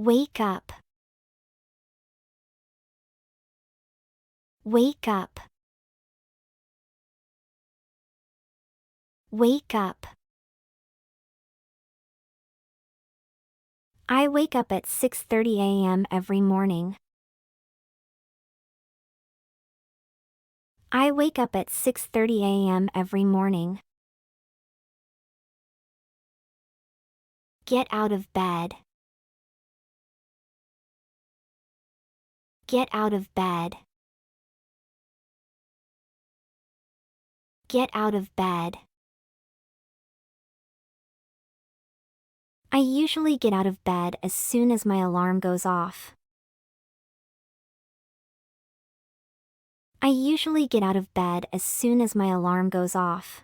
Wake up. Wake up. Wake up. I wake up at 6:30 a.m. every morning. I wake up at 6:30 a.m. every morning. Get out of bed. Get out of bed. Get out of bed. I usually get out of bed as soon as my alarm goes off. I usually get out of bed as soon as my alarm goes off.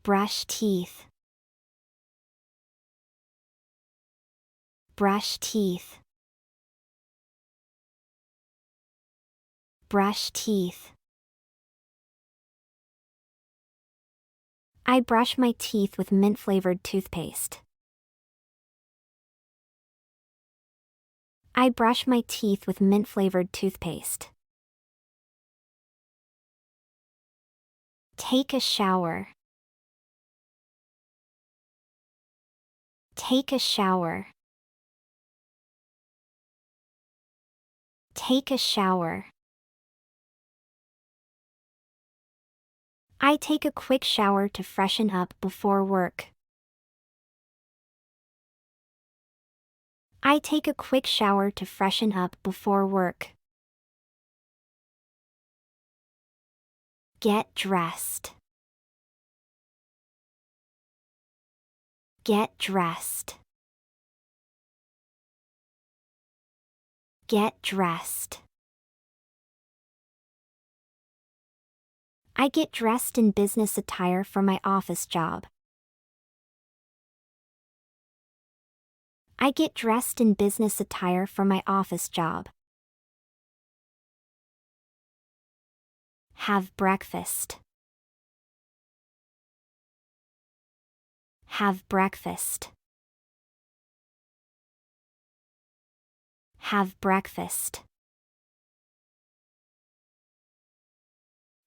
Brush teeth. Brush teeth. Brush teeth. I brush my teeth with mint-flavored toothpaste. I brush my teeth with mint-flavored toothpaste. Take a shower. Take a shower. Take a shower. I take a quick shower to freshen up before work. I take a quick shower to freshen up before work. Get dressed. Get dressed. Get dressed. I get dressed in business attire for my office job. I get dressed in business attire for my office job. Have breakfast. Have breakfast. Have breakfast.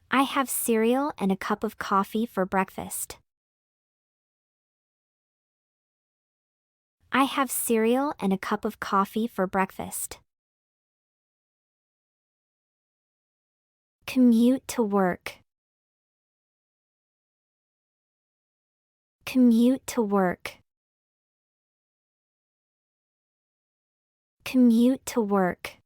I have cereal and a cup of coffee for breakfast. I have cereal and a cup of coffee for breakfast. Commute to work. Commute to work. Commute to work.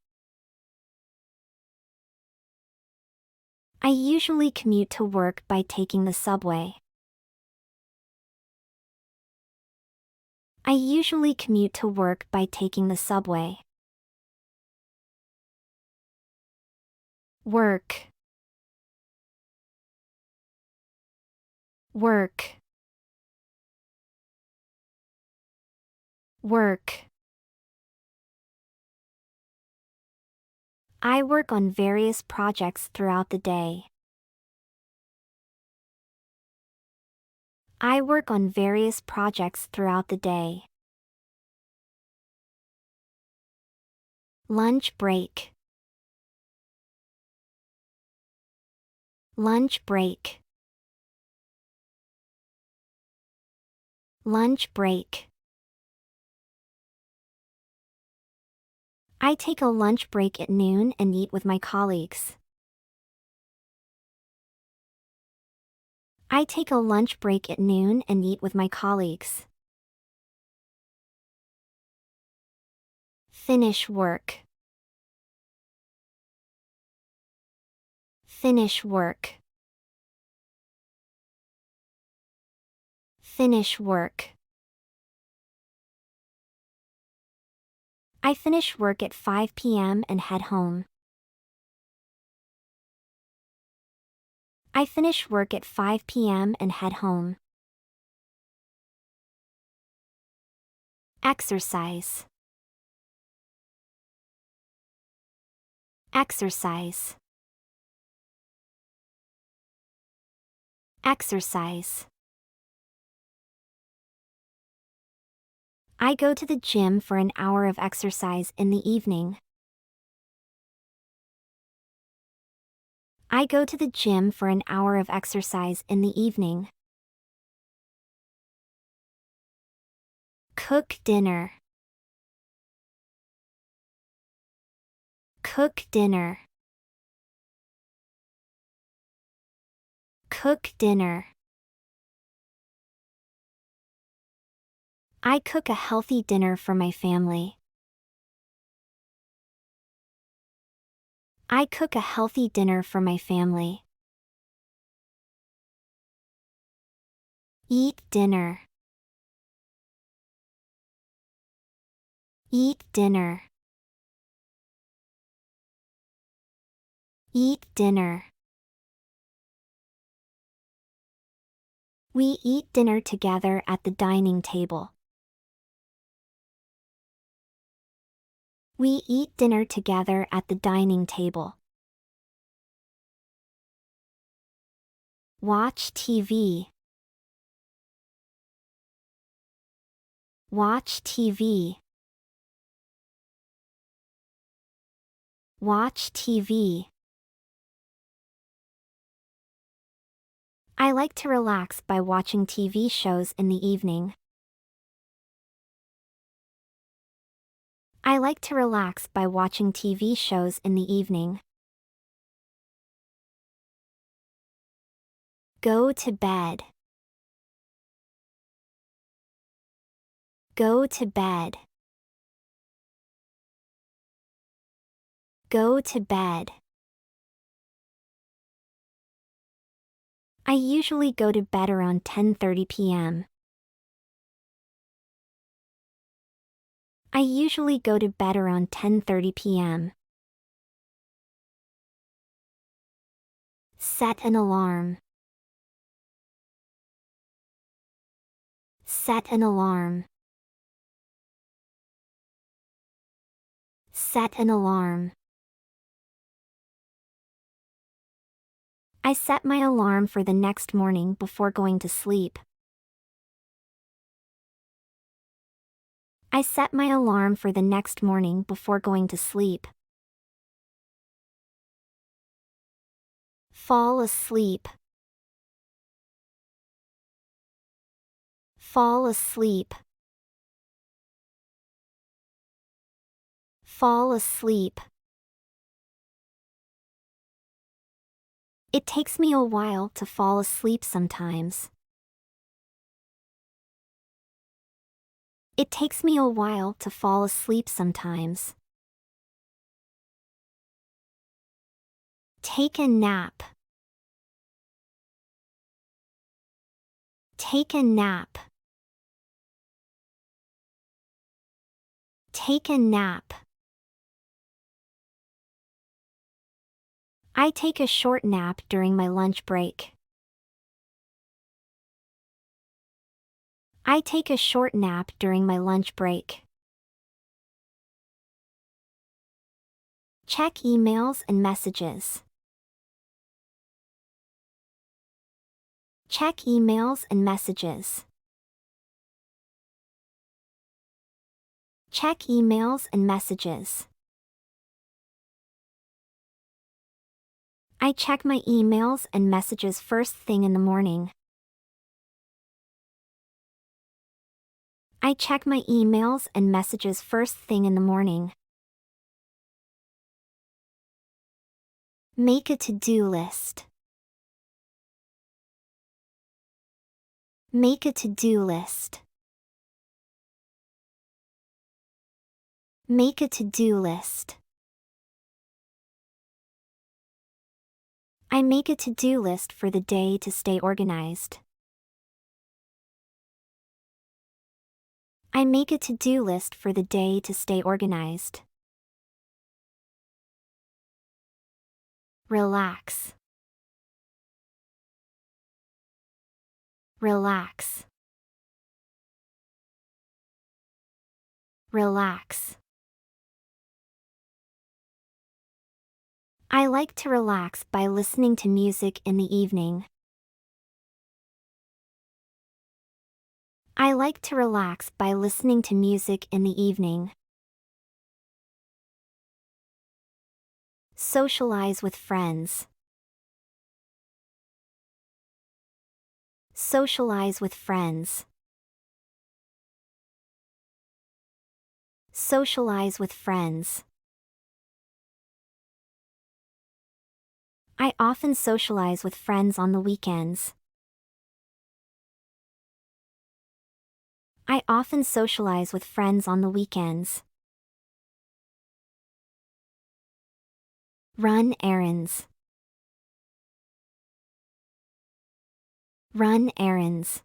I usually commute to work by taking the subway. I usually commute to work by taking the subway. Work. Work. Work. I work on various projects throughout the day. I work on various projects throughout the day. Lunch break. Lunch break. Lunch break. I take a lunch break at noon and eat with my colleagues. I take a lunch break at noon and eat with my colleagues. Finish work. Finish work. Finish work. I finish work at 5 p.m. and head home. I finish work at 5 p.m. and head home. Exercise. Exercise. Exercise. I go to the gym for an hour of exercise in the evening. I go to the gym for an hour of exercise in the evening. Cook dinner. Cook dinner. Cook dinner. I cook a healthy dinner for my family. I cook a healthy dinner for my family. Eat dinner. Eat dinner. Eat dinner. We eat dinner together at the dining table. We eat dinner together at the dining table. Watch TV. Watch TV. Watch TV. I like to relax by watching TV shows in the evening. I like to relax by watching TV shows in the evening. Go to bed. Go to bed. Go to bed. I usually go to bed around 10:30 p.m. I usually go to bed around 10:30 p.m. Set an alarm. Set an alarm. Set an alarm. I set my alarm for the next morning before going to sleep. I set my alarm for the next morning before going to sleep. Fall asleep. Fall asleep. Fall asleep. It takes me a while to fall asleep sometimes. It takes me a while to fall asleep sometimes. Take a nap. Take a nap. Take a nap. I take a short nap during my lunch break. I take a short nap during my lunch break. Check emails and messages. Check emails and messages. Check emails and messages. I check my emails and messages first thing in the morning. I check my emails and messages first thing in the morning. Make a to-do list. Make a to-do list. Make a to-do list. I make a to-do list for the day to stay organized. I make a to-do list for the day to stay organized. Relax. Relax. Relax. I like to relax by listening to music in the evening. I like to relax by listening to music in the evening. Socialize with friends. Socialize with friends. Socialize with friends. I often socialize with friends on the weekends. I often socialize with friends on the weekends. Run errands. Run errands.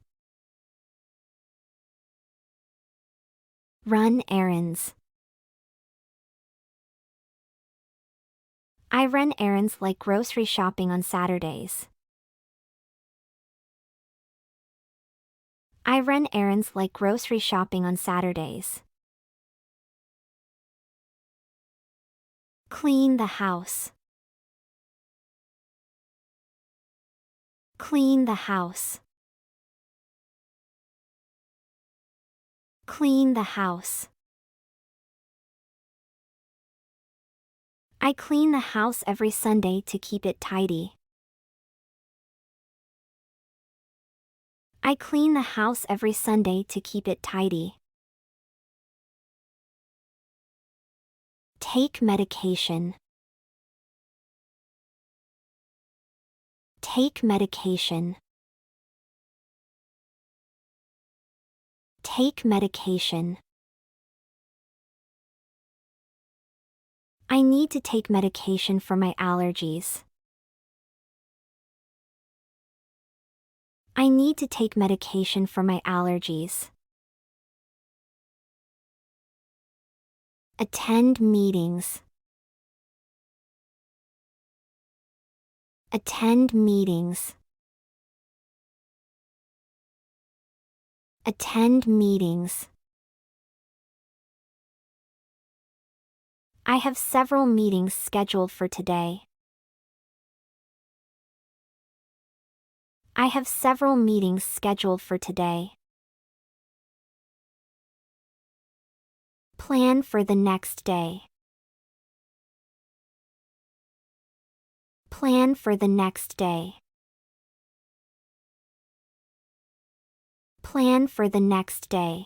Run errands. I run errands like grocery shopping on Saturdays. I run errands like grocery shopping on Saturdays. Clean the house. Clean the house. Clean the house. I clean the house every Sunday to keep it tidy. I clean the house every Sunday to keep it tidy. Take medication. Take medication. Take medication. I need to take medication for my allergies. I need to take medication for my allergies. Attend meetings. Attend meetings. Attend meetings. I have several meetings scheduled for today. I have several meetings scheduled for today. Plan for the next day. Plan for the next day. Plan for the next day.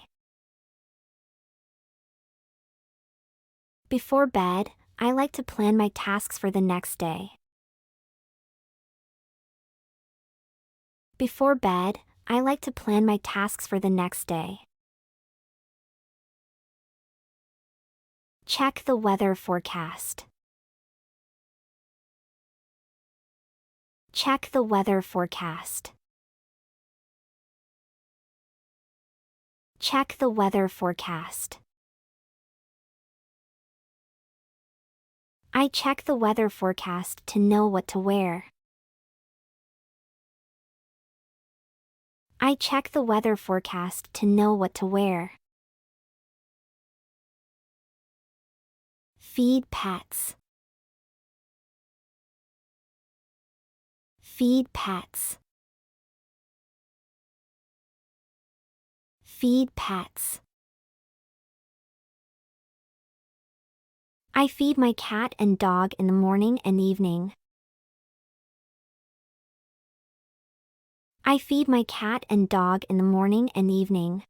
Before bed, I like to plan my tasks for the next day. Before bed, I like to plan my tasks for the next day. Check the weather forecast. Check the weather forecast. Check the weather forecast. I check the weather forecast to know what to wear. I check the weather forecast to know what to wear. Feed pets. Feed pets. Feed pets. I feed my cat and dog in the morning and evening. I feed my cat and dog in the morning and evening.